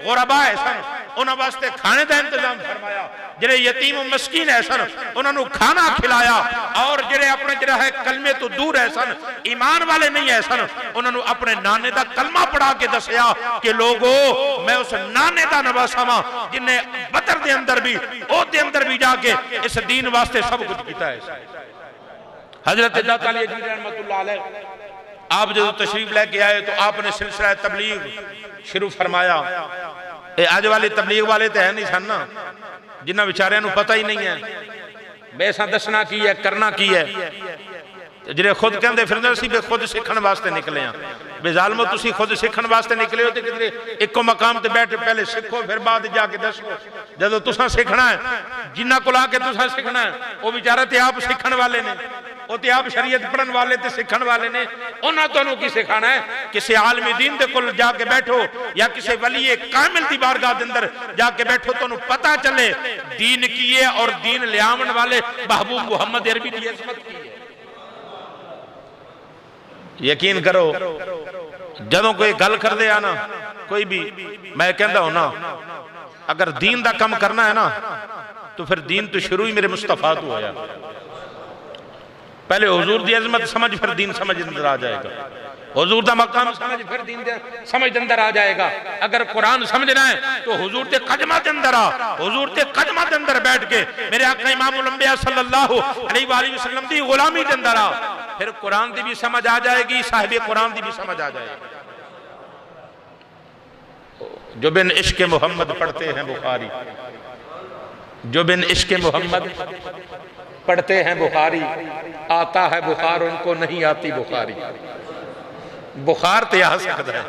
गुरबा है सन उन्होंने वास्ते खाने का इंतजाम फरमाया, जेडे यतीम मस्कीन है सन उन्होंने खाना खिलाया, और जेडे अपने जेड़ा है कलमे तो दूर है सन, ईमान वाले नहीं है सन, उन्होंने अपने नाने का कलमा पढ़ा के दसिया कि लोगो मैं उस नाने का नवासा वा जिन्हें बदर दे अंदर भी ओद दे अंदर भी जाके इस दीन वास्ते सब कुछ किया है। हजरत दाता अली अजमरी रहमतुल्लाह अलैह आप जो तशरीफ लेके आए तो आपने सिलसिला तबलीग शुरू फरमाया। अज वाले तबलीग वाले तो है नहीं सन ना, जिन्होंने बेचारियों को पता ही नहीं है बेसा दसना की है करना की है, जिन्हें खुद कहते फिर भी खुद सीखने वास्ते निकले हैं। बेजालमो तुसी खुद सीखने वास्ते निकले हो तो किधरे एको मकाम ते बैठ पहले सीखो फिर बाद जाके दसो। जदों तुसा सीखना है जिन्ना को आके तुसा सीखना है वो बेचारे ते आप सीखने वाले ने, वो तो आप शरीयत पढ़न वाले ते सीखने वाले ने, उन्होंने तुहानू की सिखाना है? किसी आलमी दीन दे कोल जाके बैठो या किसी वली कामिल दी बारगाह दे अंदर जाके बैठो, तुहानू पता चले दीन की है और दीन लियावन वाले महबूब मुहम्मद अरबी दी इज्जत की है। यकीन करो जदों कोई गल कर दे ना कोई भी, मैं कहता हूं ना अगर दीन दा कम करना है ना तो फिर दीन तो शुरू ही मेरे मुस्तफा तो होया। पहले हुजूर दी अजमत समझ फिर दीन समझ अंदर आ जाएगा, हुजूर दा मकाम समझ फिर दीन समझ अंदर आ जाएगा। अगर कुरान समझना है तो हुजूर के कदमा के अंदर आ, हुजूर के कदमा के अंदर बैठ के मेरे आका इमामुल अंबिया सल्लल्लाहु अलैहि वसल्लम दी गुलामी के अंदर आ, फिर कुरान दी भी समझ आ जाएगी, साहिब कुरान दी भी समझ आ जाएगी। जो बिन इश्क मोहम्मद पढ़ते हैं बुखारी, जो बिन इश्क मोहम्मद पढ़ते हैं बुखारी, आता है बुखार उनको नहीं आती बुखारी। बुखार तो आ सकता है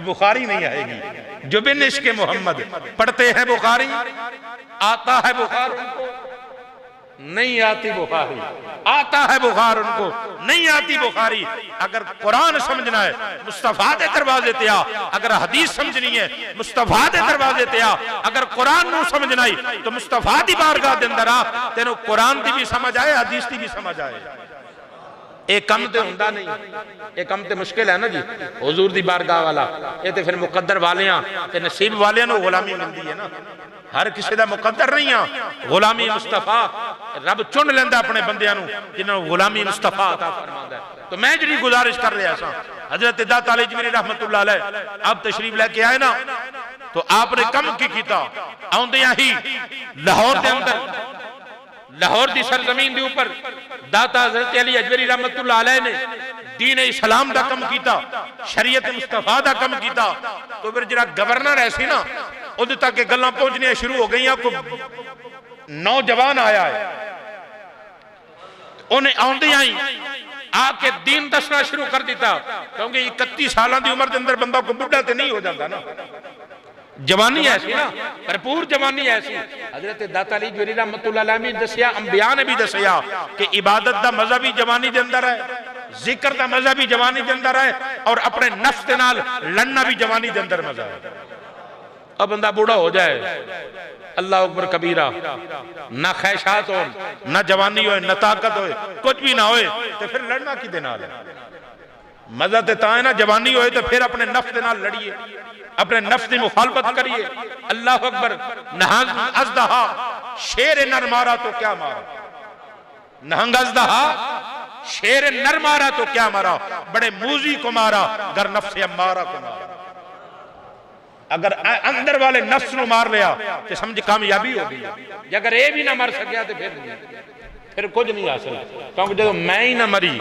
बुखारी नहीं आएगी। जो बिन इश्क मोहम्मद पढ़ते हैं बुखारी, आता है बुखार उनको नहीं आती बुखारी, आता है बुखार उनको नहीं आती बुखारी। अगर कुरान समझना है मुस्तफा दे दरवाजे ते आ, अगर हदीस समझनी है मुस्तफा दे दरवाजे ते आ, अगर कुरान नू समझना है तो मुस्तफा दी बारगाह दे अंदर आ, तेनू कुरान दी भी समझ आए हदीस दी भी समझ आए। एक कम तो हुंदा नहीं, एक कम तो मुश्किल है ना जी हुजूर दी बारगाह वाला, ये तो फिर मुकद्दर वालियां ते नसीब वालियां नू गुलामी मिलदी है ना, हर किसी का मुकद्दर नहीं आ गुलामी। मुस्तफा रब चुन लेंदा अपने बंदियां नू जिन्हां नू गुलामी मुस्तफा अता फरमांदा है। तो मैं जी गुजारिश कर रहा सा हजरत दाता अली अजमरी रहमतुल्लाह अलैह आप तशरीफ लेके आए ना तो आपने कम की कीता आउंदियां ही लाहौर दे अंदर, लाहौर की सरजमीन के ऊपर दाता हज़रत अली अजमरी रहमतुल्लाह अलैह ने दीन इस्लाम का कम किया, शरीयत मुस्तफा का कम किया। तो फिर जरा गवर्नर ऐसी ना उद तक गल्लां पहुंचनियां शुरू हो गई। को नौजवान आया है उन्हें आउंदियां ही आके दीन दसना शुरू कर दिता, क्योंकि 31 साल की उम्र के अंदर बंदा को बुढ़ा तो नहीं हो जाता ना, जवानी ऐसी ना भरपूर जवानी ऐसी। हजरत दाता अली अजमरी रहमतुल्लाह अलैह ने दसिया, अंबिया ने भी दसिया कि इबादत का मजा भी जवानी के अंदर है, जिक्र का मजा भी जवानी के अंदर है, और अपने नफ्स के नाल लड़ना भी जवानी के अंदर मजा है। अब बंदा बूढ़ा हो जाए अल्लाह अकबर कबीरा, ना ख्वाहिशात हो ना जवानी हो ना ताकत हो कुछ भी ना हो, तो फिर लड़ना किदे नाल है? मजा तो ता है ना जवानी हो तो फिर अपने नफ्स के नाल लड़िए, अपने नफ्स की मुखालफत करिए। अल्लाह अकबर नहंग अज़दहा शेर नर मारा तो क्या मारा, नहंग अज़दहा शेर नर मारा तो क्या मारा, बड़े मूजी को मारा गर नफ्स अम्मारा को मारा। अगर अंदर वाले नफ्स को मार लिया तो समझ कामयाबी हो गई। अगर ये भी ना मर सकिया तो फिर कुछ नहीं हासिल, क्योंकि जो मैं ही ना मरी,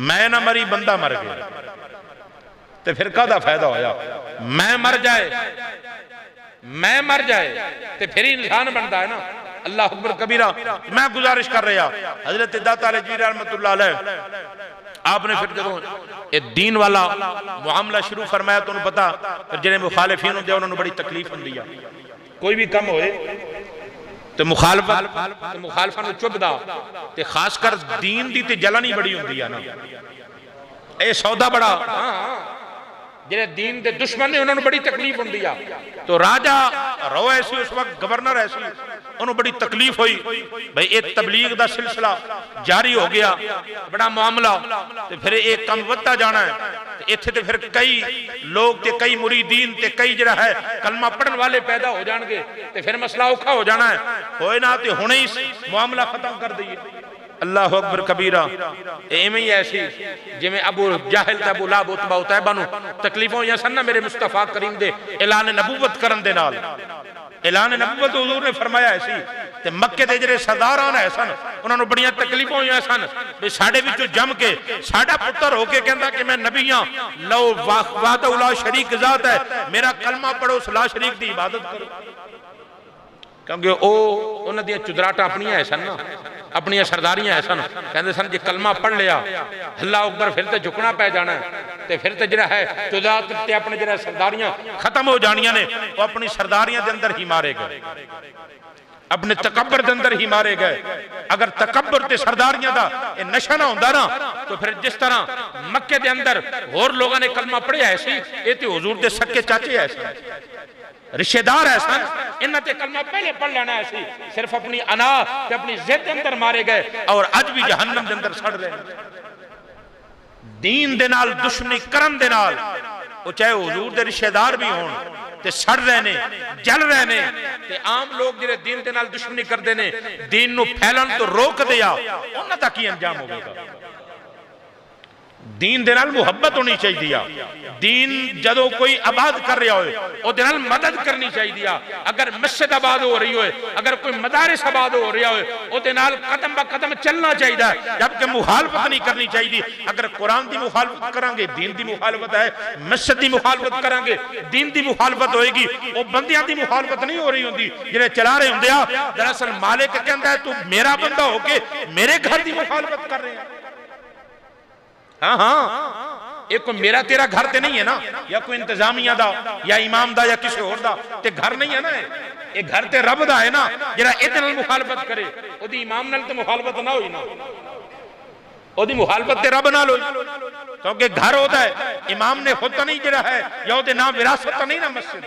मैं ना मरी बंदा मर गया तो फिर कादा फायदा होया? मैं मर जाए, मैं मर जाए तो फिर इंसान बनता है ना। अल्लाह अकबर कबीरा। मैं गुजारिश कर रहा हजरत दाता अली अजमरी रहमतुल्लाह अलैह आपने फिर जो ये दीन वाला मुआमला शुरू फरमाया तो उन्हें पता फिर जिन्हें मुखालिफीन होंगे उन्होंने बड़ी तकलीफ होंदी है। कोई भी कम होए तो मुखालफा नूं चुभदा ते खासकर दीन दी ते जलन ही बड़ी होंदी है ना। ये सौदा बड़ा ਜਿਹੜੇ दीन के दुश्मन ने उन्होंने बड़ी तकलीफ होंगी आ। तो राजा रो ऐसी उस वक्त गवर्नर ऐसी उन्होंने बड़ी तकलीफ हुई भाई ये तबलीग का सिलसिला जारी हो गया बड़ा मामला तो फिर एक काम वधता जाना है। इत्थे ते फिर कई लोग ते कई मुरीदीन ते कई जिहड़ा है कलमा पढ़न वाले पैदा हो जाएंगे तो फिर मसला औखा हो जाना है। होए ना तो हुणे ही मामला खत्म कर दईए। अल्लाह अकबर कबीरा। एवें ही ऐसी जिवें अबू जाहिल ते अबू लाहब उतबा उतैबा नूं तकलीफां होईयां सन ना मेरे मुस्तफा करीम दे ऐलान नबूवत करन दे नाल। ऐलान नबूवत हुजूर ने फरमाया ऐसी ते मक्के दे जिहड़े सरदारान है सन उन्हां नूं बड़ियां तकलीफां होईयां सन भी साडे विचों जम के साडा पुत्तर होके कहंदा कि मैं नबी हां लो वाहदा ला शरीक ज़ात है मेरा कलमा पढ़ो उस ला शरीक दी इबादत करो। क्योंकि उन्हां दी चुदराटा अपनियां है सन ना अपनिया सरदारियां है सन कहते सन जो कलमा पढ़ लिया अल्लाह अकबर फिर तो झुकना पै जाना तो फिर तो जिहड़ा है चुदात ते अपने जिहड़ा सरदारियां खत्म हो जानियां ने वो अपनी सरदारियां दे अंदर ही मारे गए अपने तकब्बर दे अंदर ही मारे गए। अगर तकब्बर ते सरदारियां दा ये नशा ना होंदा ना तो फिर जिस तरह मक्के दे अंदर होर लोगों ने कलमा पढ़िया है सी ये तो हुजूर दे सके चाचे है रिश्तेदार है सन इन्हां ते कलमा पहले पढ़ लेना है सिर्फ अपनी अना ते अपनी जिद अंदर मारे गए और अज भी जहन्नम दे अंदर सड़ रहे हैं। दीन दे नाल दुश्मनी करन दे नाल वो चाहे हुजूर दे रिश्तेदार भी होण ते सड़ रहे ने जल रहे ने ते आम लोग जिहड़े दीन दे नाल दुश्मनी करदे ने दीन नूं फैलन तो रोक दिया उन्हां दा की अंजाम होवेगा। दीन दे नाल मुहब्बत होनी चाहिए। दीन जदों कोई आबाद कर रहा होए ओदे नाल मदद करनी चाहिए। अगर मस्जिद आबाद हो रही होए अगर कोई मदारिस आबाद हो रहा होए ओदे नाल कदम ब कदम चलना चाहिए जबकि मुखालफत नहीं करनी चाहिए। अगर कुरान की मुखालफत करांगे दीन की मुखालफत है मस्जिद की मुखालफत करांगे दीन की मुखालफत होएगी। वो बंदियां की मुखालफत नहीं हो रही होंदी जिहड़े चला रहे होंदे आ दरअसल मालिक कहंदा है तू मेरा बंदा होके मेरे घर की मुखालफत कर रहे हैं। हाँ हाँ एक कोई मेरा तेरा घर ते नहीं है ना या कोई इंतजामिया दा या इमाम दा या किसी और दा ते घर नहीं है ना ये घर ते रब दा है ना जिहड़ा इहदे नाल मुखालफत करे ओदी इमाम नाल ते मुखालफत ना होई ना ओदी मुखालफत ते रब नाल होई क्योंकि घर होता है इमाम ने खुद तो नहीं जिहड़ा है या ओदे नाम विरासत तो नहीं ना मस्जिद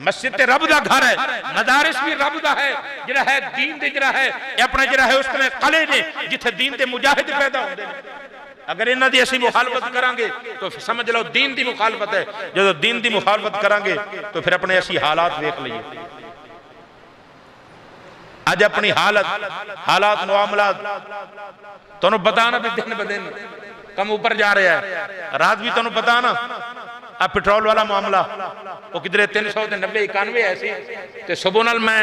मस्जिद ते रब दा घर है मदारिस भी रब दा है जिहड़ा है दीन दे जिहड़ा है अपना जिहड़ा है उसने कले ने जिथे दीन दे मुजाहिद पैदा होंदे ने। अगर इन्हां दी असीं मुखालफत करांगे तो समझ लो दीन दी मुखालफत है। जो दीन दी मुखालफत करांगे तो फिर अपने असीं हालात देख लीए। अज अपनी हालात मामलात तुहानूं पता ना भी दिन ब दिन कम ऊपर जा रहा है। रात भी तुहानूं पता ना आ पेट्रोल वाला मामला वो किधरे 300 ते 90 91 ऐसी ते सुबह नाल मैं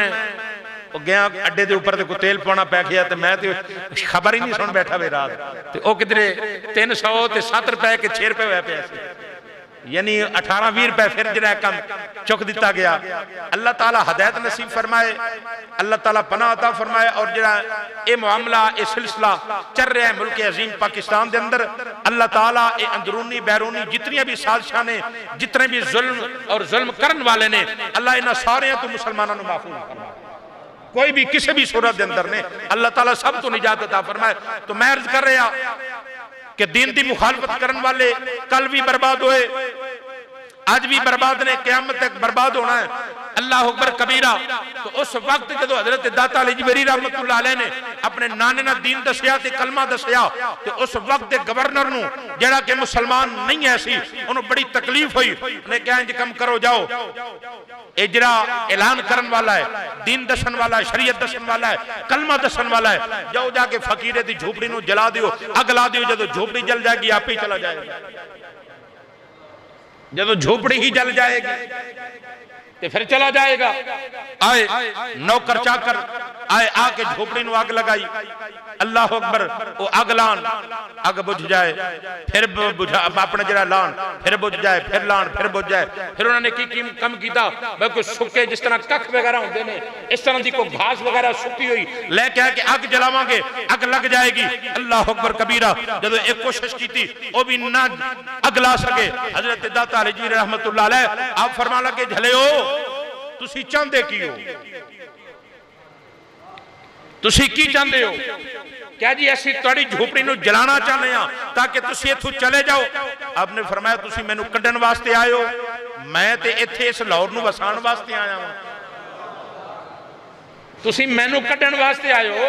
गया अड्डे के उपर कोई तेल पाना पै गया तो मैं तो खबर ही नहीं सुन बैठा वे रात तो वह किधरे 300 ते 7 रुपए के 6 रुपए होया पिया यानी 18-20 रुपए फिर जिहड़ा कम चुक दिता गया। अल्लाह ताला हदायत नसीब फरमाए अल्लाह ताला पनाह अता फरमाए और जिहड़ा ये मामला ये सिलसिला चल रहा है मुल्क अजीम पाकिस्तान के अंदर अल्लाह ताला ये अंदरूनी बैरूनी जितनी भी साजिशां ने जितने भी जुल्म और जुल्म करने वाले ने अल्लाह इन्हां सारियां तो मुसलमानों को महफूज फरमाए। कोई भी किसी भी सूरत के अंदर ने अल्लाह ताला सब तो निजात अता फरमाए। तो मैं अर्ज कर रहा कि दीन की मुखालफत करने वाले कल भी बर्बाद हुए आज भी बर्बाद ने क़यामत तक बर्बाद होना है। अल्लाह अकबर कबीरा। तो उस वक्त जो हजरत दाता अली जबरी रहमतुल्लाह अलैह ने अपने नाने ना दीन दसिया ते कलमा दसिया तो उस वक्त गवर्नर नूं जिहड़ा कि मुसलमान नहीं है सी उन्होंने बड़ी तकलीफ हुई। उन्हें कहा इंज कम करो जाओ ये जिहड़ा ऐलान करन वाला है दीन दसन वाला है शरीयत दसन वाला है कलमा दसन वाला है जाओ जाके फकीरे दी झोपड़ी नूं जला दियो अग ला दियो। जदों झोपड़ी जल जाएगी आप ही चला जाएगा। जदों झोपड़ी ही जल जाएगी तो फिर चला जाएगा। आए नौकर चाकर आए आके झोपड़ी नूं अग लगाई अल्लाह अकबर वो अग लान अग बुझ जाए फिर बुझा अपना जरा लान फिर बुझ जाए फिर लान फिर बुझ जाए। फिर उन्होंने की कम किया कोई सुके जिस तरह कख वगैरह होंगे ने इस तरह की कोई घास वगैरह सुकी हुई लेके आके अग जलावांगे अग लग जाएगी। अल्लाह अकबर कबीरा। जब एक कोशिश की वो भी ना अग ला सके हजरत दाता अली जी रहमतुल्लाह अलैह आप फरमान लगे झले हो तुसी चाहते की हो तुसी की चाहते हो? क्या जी असी तुहाडी झोपड़ी नूं जलाना चाहते हैं ताकि तुसी इत्थों चले जाओ। आपने फरमाया तुसी मैनूं कड्ढण वास्ते आए हो, मैं ते इत्थे इस लाहौर नूं वसाण वास्ते आया हां। तुसी मैनू कड्ढण वास्ते आए हो,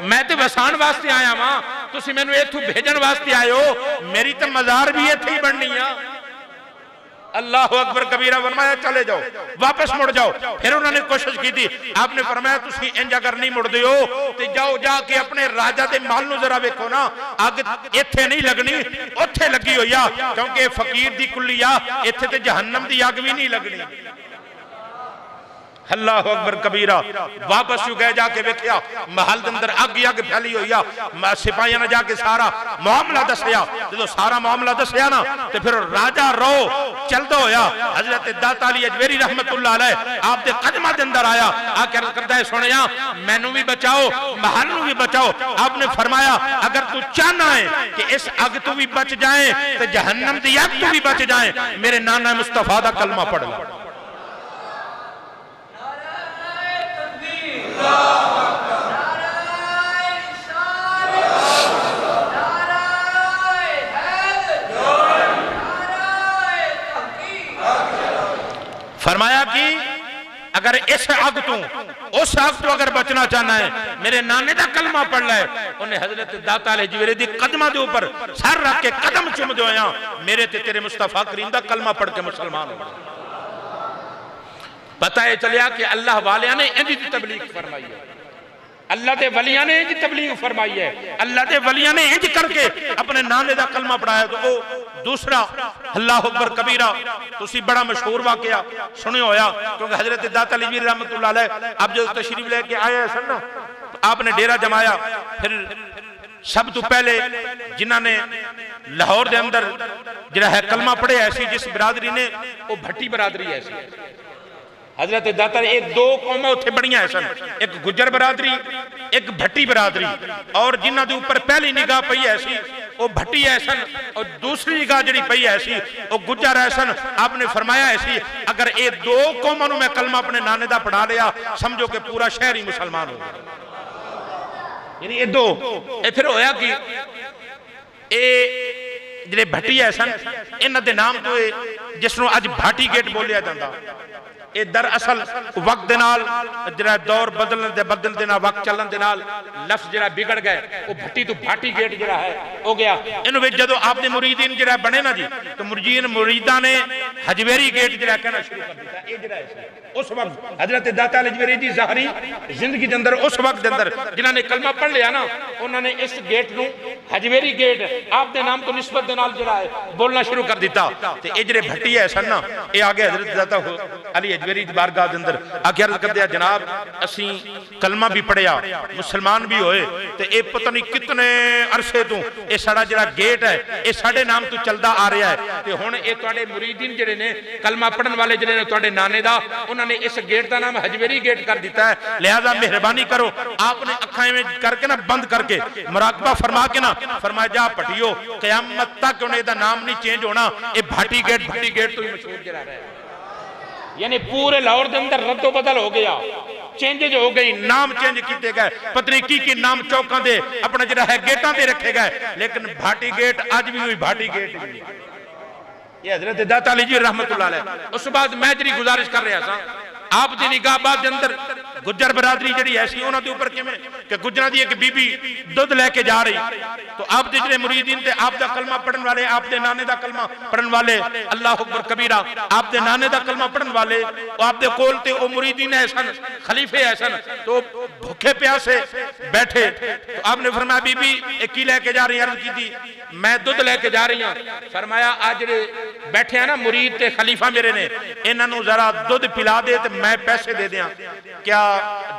मैं तो वसाण वास्ते आया वां, तुसी मैनू इत्थों भेजण वास्ते आए हो। मेरी तो मज़ार भी इत्थे ही बननी है। अल्लाह अकबर कबीरा। फरमाया चले जाओ, वापस मुड़ जाओ। फिर उन्होंने कोशिश की थी। आपने फरमाया तुसी इंज अगर नहीं मुड़दे हो तो जाओ जाके अपने राजा दे माल नूं जरा वेखो ना, अग इत्थे नहीं लगनी उत्थे लगी हुई आ, क्योंकि फकीर दी कुल्ली आ, इत्थे ते जहन्नम दी अग भी नहीं लगनी। अल्लाह अकबर कबीरा। वापस यू गए जाके वेख्या महल के अंदर अग ही अग फैली हुई आ। सिपाहियों ने जाके सारा मामला दसिया। जो सारा मामला दसिया ना तो फिर राजा रो चलता होया हजरत दाता अली अजमेरी रहमतुल्लाह अलैह आप दे कदमां दे अंदर आया, आके अर्ज करदा है सुनिया मैनू भी बचाओ, महल नू भी बचाओ। आपने फरमाया अगर तू चाहना है कि इस अग तू भी बच जाए तो जहन्नम दी अग तू भी बच जाए, मेरे नाना मुस्तफा दा कलमा पढ़ ला। फरमाया कि अगर इस अग तू उस अग तो अगर बचना चाहना है, मेरे नाने का कलमा पढ़ लै। उन्हें हजरत दाता अजमेरी दी कदमां दे ऊपर सर रख के कदम चुमदे होया मेरे ते तेरे मुस्तफा करीम दा कलमा पढ़ के मुसलमान हो गए। पता है चलिया कि अल्लाह वालिया ने इंज तबलीग फरमाई है, अल्लाह के वलिया ने इंज तबलीग फरमाई है, अल्लाह के वलिया ने इंज करके अपने नाने का कलमा पढ़ाया। तो वो दूसरा अल्लाह अकबर कबीरा तुसी बड़ा मशहूर वाकया सुने होया, क्योंकि हजरत दाता अली रहमतुल्लाह अलैह आप जो तशरीफ लेके आए सन ना तो आपने डेरा जमाया। फिर सब तो पहले जिन्हों ने लाहौर के अंदर जिहड़ा है कलमा पढ़े ऐसी जिस बिरादरी ने वो भट्टी बिरादरी ऐसी हजरत दाता एक दो कौमां उत्थे बड़ियां है सन, एक गुज्जर बरादरी एक भट्टी बरादरी, और जिन्हां दे ऊपर पहली निगाह पई ऐसी वो भट्टी है सन और दूसरी निगाह जिहड़ी पई ऐसी वो गुज्जर है सन। आपने फरमाया ऐसी अगर ये दो कौमां नूं मैं कलमा अपने नाने दा पढ़ा लिया समझो कि पूरा शहर ही मुसलमान हो गया। यानी ये दो फिर होया कि जिहड़े भट्टी है सन इन्हां दे नाम तो जिसनों अज भाटी गेट बोलिया जाता। ये दरअसल वक्त दे नाल जिहड़ा दौर बदल दे नाल वक्त चलन दे नाल लफ्ज जिहड़ा बिगड़ गए वो भट्टी तो भाटी गेट जिहड़ा है हो गया। इन्हों विच जदों आपदे मुरीदीन जिहड़ा बने ना जी तो मुरीदां ने हजवेरी गेट जिहड़ा कहना शुरू कर दिता। ये जिहड़ा है उस वक्त हजरत दाता अजमेरी दी ज़ाहरी जिंदगी के अंदर उस वक्त के अंदर जिन्हां ने कलमा पढ़ लिया ना उन्होंने इस गेट नूं हजवेरी गेट आपदे नाम तो निस्बत दे नाल जिहड़ा है बोलना शुरू कर दिता। ते ये जिहड़े भट्टी है सन ना ये आगे हजरत दाता अली अजमेरी दी बारगाह दे अंदर आके अर्ज करदे आ जनाब असी कलमा भी पढ़िया मुसलमान भी होए ते ये पता नहीं कितने अरसे तो ये साडा जिहड़ा गेट है ये साडे नाम तो चलदा आ रहा है ते हुण ये तुहाडे मुरीदीन जिहड़े ने कलमा पढ़न वाले जिहड़े ने तुहाडे नाने दा उन्होंने इस गेट का नाम हजवेरी गेट कर दिता है। लिहाजा मेहरबानी करो आपने अखां में करके ना बंद करके मुराकबा फरमा के ना फरमाया जा पटियो कयामत तक उन्हें दा नाम नहीं चेंज होना। ये भाटी गेट तो ही मशहूर जरा रहा है। यानी पूरे लाहौर के अंदर रद्दो बदल हो गया, चेंजेज हो गई, नाम चेंज किए गए, पत्नी की नाम चौकों के अपना जरा है गेटां ते रखे गए, लेकिन भाटी गेट अज भी हुई भाटी गेट ही। ये हजरत दाता अली जी रहमतुल्लाह अलैह। उस बाद मैं जी गुजारिश कर रहा था आप दी निगाह बात के अंदर गुज्जर बरादरी जी ऐसी उन्होंने ऊपर किमें कि गुज्जरां दी एक बीबी दुध लैके जा रही तो आप दे जिहड़े मुरीदीन ते आप दा कलमा पढ़न वाले आप दे नाने दा कलमा पढ़न वाले अल्लाह अकबर कबीरा आप दे नाने दा कलमा पढ़न वाले आप दे कोल ते ओ मुरीदीन है सन खलीफे है सन तो भूखे प्यासे बैठे तो आपने फरमाया बीबी एक की लैके जा रही अर्ज की थी मैं दुध लैके जा रही हूं। फरमाया आज बैठे हैं ना मुरीद ते खलीफा मेरे ने इन्हां नूं जरा दुध पिला दे ते मैं पैसे दे दियां। क्या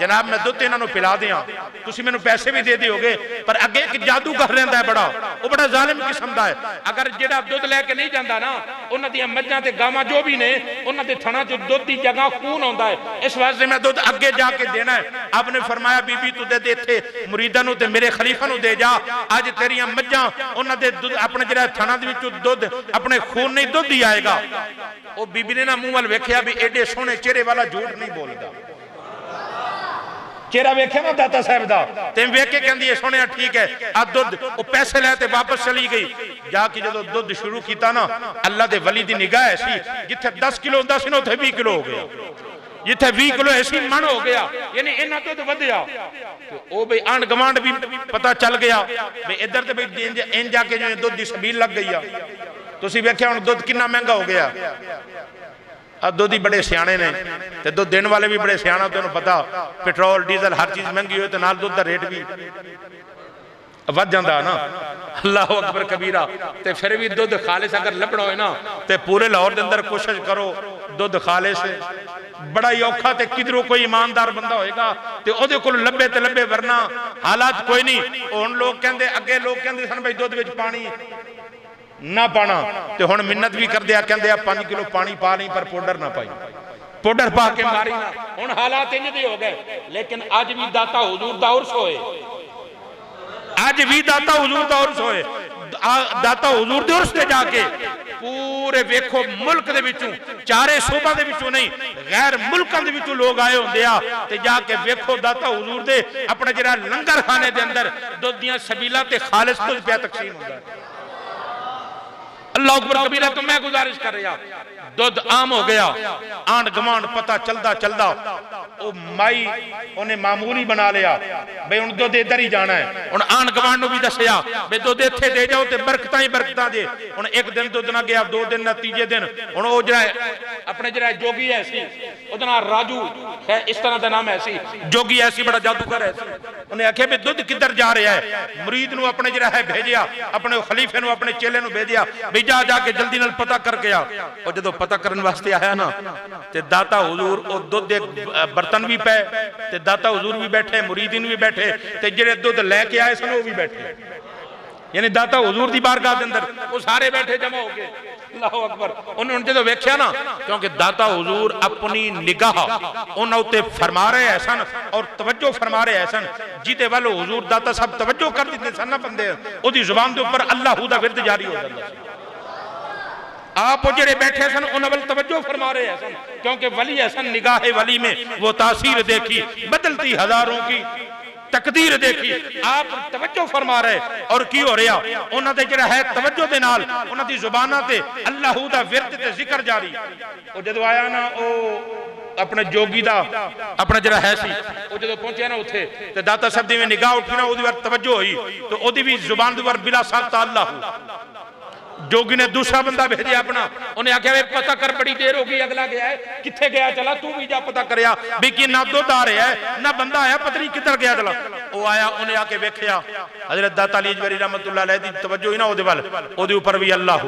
जनाब मैं दुध इन्हां नूं पिला दियां तुसीं मैनूं पैसे भी दे दिओगे पर अगे एक जादू कर रहिंदा है बड़ा वो बड़ा जालिम किस्म दा है। अगर जिहड़ा दुध लैके नहीं जांदा ना उन्हां दी मੱਝਾਂ ते गावां जो भी ने उन्हां दे थणां च दुध दी जगह खून आउंदा है इस वास्ते मैं दुध अगे जाके देना है। आपने फरमाया बीबी तू दे इत्थे मुरीदां नूं ते मेरे खलीफा नूं दे जा अज तेरियां मੱਝਾਂ उन्हां दे दुध अपने जिहड़ा थणां दे विचों दुध अपने खून नहीं दुध ही आएगा। वो बीबी ने ना मुंह वाल वेख्या भी एडे सोहने चेहरे वाला झूठ नहीं बोलता चेहरा वेख्या ना दाता साहब दा ते वेख के कहंदी है सोहणिया ठीक है आ दुध ओ पैसे ले ते वापस चली गई जाके जदों दुध शुरू कीता ना अल्लाह दे वली दी निगाह ऐसी जिथे 10 किलो हुंदा सी ना उथे 20 किलो हो गया जिथे 20 किलो ऐसी मन हो गया यानी इन्ना दुध वधिया ते ओ बई आंड गवांड भी पता चल गया बई इधर ते बई इन जाके जिवें दुध दी सबील लग गई आ तुसीं वेख्या हुण दुध कितना महंगा हो गया दुध ही बड़े सियाने ने ते दुध देने वाले भी बड़े सियाना तेन पता पेट्रोल डीजल हर चीज महंगी हो तो नाल दुध का रेट भी वध जाता ना अल्लाह अकबर कबीरा ते फिर भी दुध खालिस अगर लभना हो ना ते पूरे लाहौर के अंदर कोशिश करो दुध खालिस बड़ा ही औखा ते किधरों कोई ईमानदार बंदा होएगा ते ओदे कोल लभे ते लभे वरना हालात कोई नहीं हुण लोग कहंदे अगे लोग कहंदे सन भाई दुध विच पानी ना पाना तो हुण मिन्नत भी कर दिया कहंदे 5 किलो पानी पा नहीं पर पाउडर ना पाई पाउडर पा के मारी ना हुण हालात इंज दे हो गए लेकिन अज भी दाता हुजूर दा उर्स होए अज भी दाता हुजूर दा उर्स होए दाता हुजूर दे उर्स ते जाके पूरे वेखो मुल्क दे विचों चारे सूबा दे विचों नहीं गैर मुल्कां दे विचों लोग आए हुंदे आ ते जाके वेखो दाता हुजूर दे अपने जिहड़ा लंगर खाने दे अंदर दुध दियां सबीलां ते खालिस दुध पिया तकसीम हुंदा है अल्लाह अकबर कबीरा तो मैं गुजारिश कर रहा दुध आम हो गया आंड गवांड पता चलदा चलदा ओ माई उन्हें मामूली बना लिया भाई हुण दुध इधर ही जाना है हुण आंड गवांड नूं भी दसिया भाई दुध इत्थे दे जाओ ते बरकतां ही बरकतां जे हुण एक दिन दुध ना गया 2 दिन ना तीजे दिन हुण ओ जिहड़ा अपने जिहड़ा जोगी है सी ओदा नाम राजू है इस तरह दा नाम है सी जोगी ऐसी बड़ा जादूगर है सी उन्हें आख्या भी दुध किधर जा रहा है मुरीद नूं अपने जिहड़ा है भेजिया अपने खलीफे नूं अपने चेले नूं भेजिया भी जा जाके जल्दी नाल पता करके आ और जदों पता करन वास्ते आया ना ते दाता हुजूर ओ दुध दे बर्तन भी पे ते दाता हुजूर भी बैठे मुरीदीन भी बैठे ते जिहड़े दुध लेके आए सन वो भी बैठे यानी दाता हुजूर दी बारगाह दे अंदर वो सारे बैठे जमा हो गए अल्लाह अकबर उन्होंने जदों वेख्या ना क्योंकि दाता हुजूर अपनी निगाह उन्हां उत्ते फरमा रहे हैं सन और तवज्जो फरमा रहे हैं सन जिहदे वाल हुजूर दाता साहब तवज्जो कर दिंदे सन ना बंदे ओदी जुबान दे उपर अल्लाह दा विरद जारी हो जांदा सी आप जेड़े बैठे सन उन्हां वल तवज्जो फरमा रहे हैं सन क्योंकि वली हसन निगाह वली में वो तासीर देखी बदलती हजारों की तकदीर देखी आप तवज्जो फरमा रहे और की हो रहा उन्हां दे जिहड़ा है तवज्जो दे नाल उन्हां दी जुबानां ते अल्लाह दा विरद ते जिक्र जारी ओ जदों आया ना ओ अपने जोगी दा अपना जिहड़ा है सी ओ जदों पहुंचे ना उत्थे ते दाता साहब दी निगाह उठी ना ओदी वार तवज्जो होई तो ओदी भी जुबान दे वार बिला साख्त अल्लाह जोगी ने दूसरा बंदा भेजा अपना उन्हें आख्या पता कर बड़ी देर हो गई अगला गया है किथे गया चला तू भी जा पता करया भी कि ना दुध आ रहा है ना बंदा आया पता नहीं किधर गया चला वो आया उन्हें आके वेख्या हजरत दाता अली अजवरी रहमतुल्लाह अलैह दी तवज्जो ही ना ओदे वल ओदे ऊपर भी अल्लाह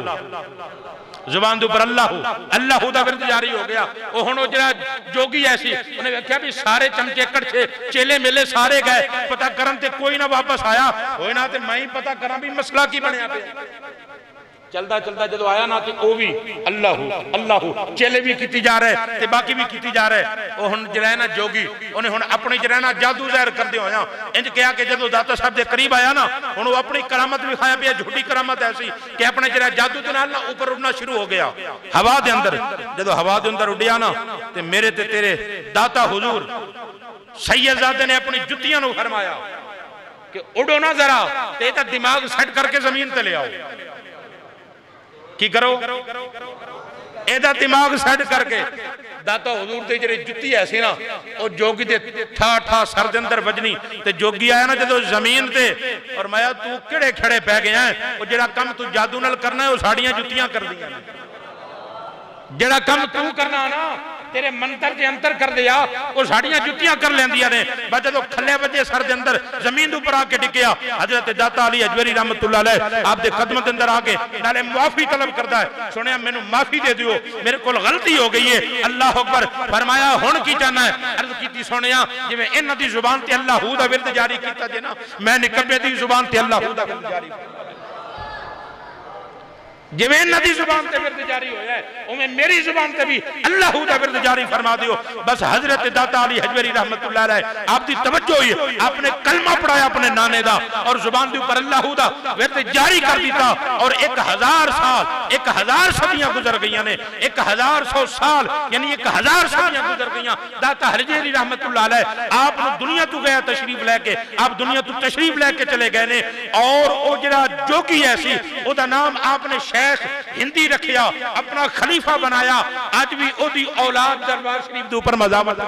जुबान दे ऊपर अल्लाह दा विरद जारी हो गया ओ हुण ओ जिहड़ा जोगी ऐसी उन्हें वेख्या भी सारे चमचे कड़छे चेले मेले सारे गए पता करन ते कोई ना वापस आया होए ना ते मैं ही पता करा भी मसला की बनया पिया चलता चलता जो आया ना तो वह भी अल्लाह अल्लाह चेले भी की जा रहे ते बाकी भी की जा रहे वो हुण जिहड़ा ना जोगी उन्हें हुण अपनी जिहड़ा ना जादू ज़ाहिर करदे होया इंज कहा कि जो दाता साहब के करीब आया ना हुण वो अपनी करामत विखाया पिया झूठी करामत ऐसी कि अपने जिहड़ा जादू दे नाल ना ऊपर उड़ना शुरू हो गया हवा दे अंदर जो हवा दे अंदर उड़िया ना ते मेरे ते तेरे दाता हुजूर सैयदजादे ने अपनी जुत्तियां नूं फरमाया कि उड़ो ना जरा ते इहदा दिमाग सेट करके जमीन ते ले आओ की करो एदा दिमाग सेट करके दाता हुजूर ते जेरी जुत्ती ऐसी ना ओ जोगी दे ठा ठा सर दे अंदर वजनी ते जोगी आया ना जदों जमीन ते और मैं तू किहड़े खड़े पै गया ओ जेड़ा काम तू जादू नाल करना है ओ साड़ियां जुत्तियां कर दियां जेड़ा काम तू करना ना तेरे मंत्र के अंतर कर दिया वो साड़ियां जुत्तियां कर लेंदियां ने बस जदों खल्ले वजे सर दे अंदर जमीन ऊपर आके टिकया हजरत दाता अली अजवरी रहमतुल्लाह अलैह आप दे कदम दे अंदर आके नाले माफी तलब करदा है सुनिया मैनू माफी दे दियो मेरे कोल गलती हो गई है अल्लाह अकबर फरमाया हुण की चाहना है अर्ज कीती सुनिया जिवें इन्हां दी जुबान ते अल्लाह दा विरद जारी कीता जे ना मैं निकब्बे दी जुबान ते अल्लाह दा विरद जारी जिवें इन्हां दी जुबान ते विरद जारी होया है उवें मेरी जुबान ते भी अल्लाह दा विरद जारी फरमा दियो। बस हजरत दाता अली हजवरी रहमतुल्लाह अलैह आप दी तवज्जो हुई, आपने कलमा पढ़ाया अपने नाने दा और जुबान दे ऊपर अल्लाह दा विरद जारी कर दिता। और 1000 साल 1000 सदियां गुजर गईयां ने, 1100 साल यानी 1000 सदियां गुजर गईयां। दाता हजवरी रहमतुल्लाह अलैह आप दुनिया तो गया तशरीफ लेके, आप दुनिया तो तशरीफ लेके चले गए ने। और वो जरा जोगी ऐसी ओदा नाम आपने हिंदी रखिया, अपना खलीफा बनाया। आज भी ओदी औलाद दरबार शरीफ के ऊपर मज़ामत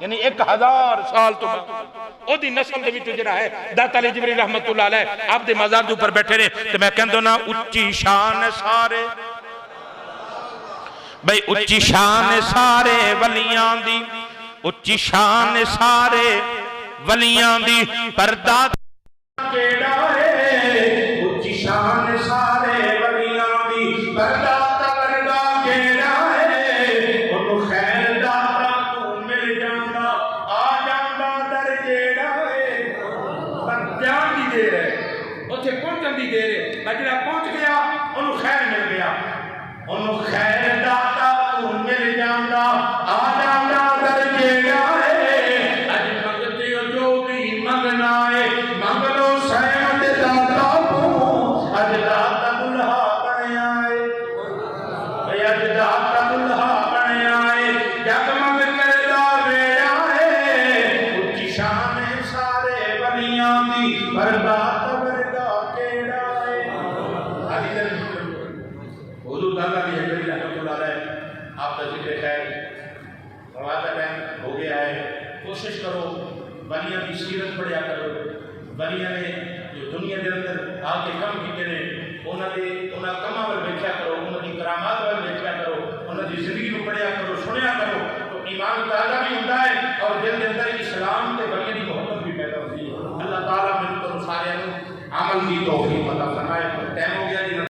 यानी 1000 साल तो ओदी नस्ल दे विच जरा है दाता अली हजवरी रहमतुल्लाह अलैह आप दे मज़ार दे ऊपर बैठे ने। ते मैं कहंदा ना उच्ची शान सारे भाई, उच्ची शान सारे वलियां दी, उच्ची शान सारे वलियां दी, पर दाता केड़ा है उच्ची शान सारे वलियां दी, पर दाता वर्गा केड़ा है। ओनू खैर दाता तू मिल जांदा, आ जांदा दर जेड़ा है। पर जान दी देर है, उत्थे पहुंचण दी देर है। मैं जेड़ा पहुंच गया ओनू खैर मिल गया। ओनू खैर दाता तू मिल जांदा, आ जांदा दर जेड़ा है। अज मंगते हो जो भी मंगना है, मंग लो सैन दे दाता तू। अज दाता दुल्हा बनया है, अज दाता दुल्हा बनया है, जगमग करदा वेड़ा है। उच्ची शान सारे वलियां दी, पर दाता वर्गा केड़ा है। हुजूर दाता अली हजवरी रहमतुल्लाह अलैह आप का जिक्र खैर रवात का टाइम हो गया है। कोशिश करो वलियां की सीरत पढ़िया करो। वलियां ने जो दुनिया के अंदर आके कम किए ने उन्होंने कमां वाल देखा करो, उन्होंने करामात वाल देखा करो, उन्होंने जिंदगी को पढ़िया करो, सुनिया करो, तो ईमान ताज़ा भी होता है और दिल के अंदर इस्लाम के वलियां की मोहब्बत भी पैदा होती है। अल्लाह ताला मिल तो सारे अमल की तो